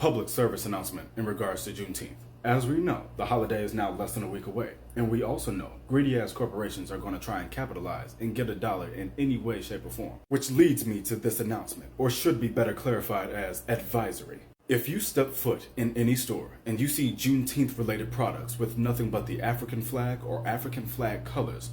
Public service announcement in regards to Juneteenth. As we know, the holiday is now less than a week away, and we also know greedy-ass corporations are going to try and capitalize and get a dollar in any way, shape, or form. Which leads me to this announcement, or should be better clarified as advisory. If you step foot in any store and you see Juneteenth-related products with nothing but the African flag or African flag colors,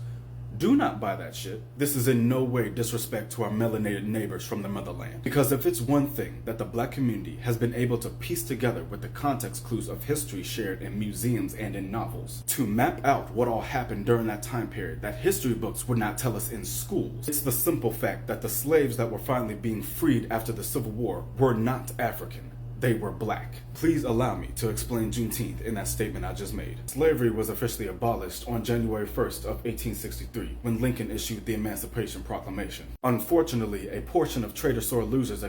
do not buy that shit. This is in no way disrespect to our melanated neighbors from the motherland. Because if it's one thing that the black community has been able to piece together with the context clues of history shared in museums and in novels, to map out what all happened during that time period that history books would not tell us in schools, it's the simple fact that the slaves that were finally being freed after the Civil War were not African. They were black. Please allow me to explain Juneteenth in that statement I just made. Slavery was officially abolished on January 1st of 1863 when Lincoln issued the Emancipation Proclamation. Unfortunately, a portion of sore losers,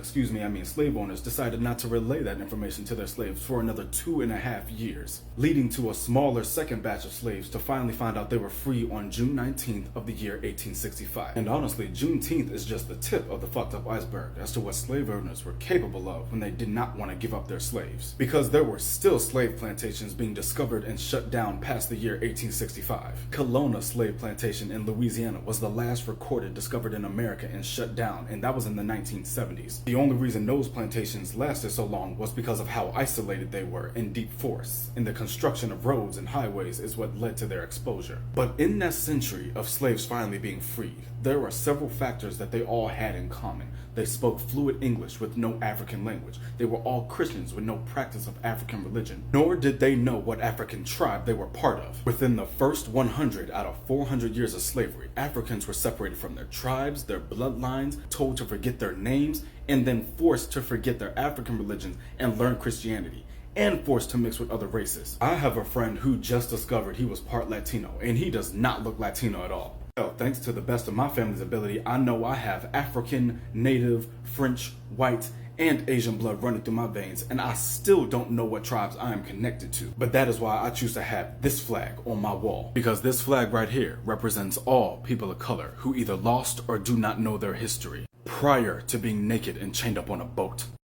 slave owners, decided not to relay that information to their slaves for another 2.5 years, leading to a smaller second batch of slaves to finally find out they were free on June 19th of the year 1865. And honestly, Juneteenth is just the tip of the fucked up iceberg as to what slave owners were capable of when they did not want to give up their slaves. Because there were still slave plantations being discovered and shut down past the year 1865. Kelowna slave plantation in Louisiana was the last recorded discovered in America and shut down, and that was in the 1970s. The only reason those plantations lasted so long was because of how isolated they were in deep forests, and the construction of roads and highways is what led to their exposure. But in that century of slaves finally being freed, there were several factors that they all had in common. They spoke fluent English with no African language. They were all Christians with no practice of African religion. Nor did they know what African tribe they were part of. Within the first 100 out of 400 years of slavery, Africans were separated from their tribes, their bloodlines, told to forget their names, and then forced to forget their African religions and learn Christianity, and forced to mix with other races. I have a friend who just discovered he was part Latino, and he does not look Latino at all. Well, thanks to the best of my family's ability, I know I have African, Native, French, white, and Asian blood running through my veins, and I still don't know what tribes I am connected to. But that is why I choose to have this flag on my wall. Because this flag right here represents all people of color who either lost or do not know their history prior to being naked and chained up on a boat.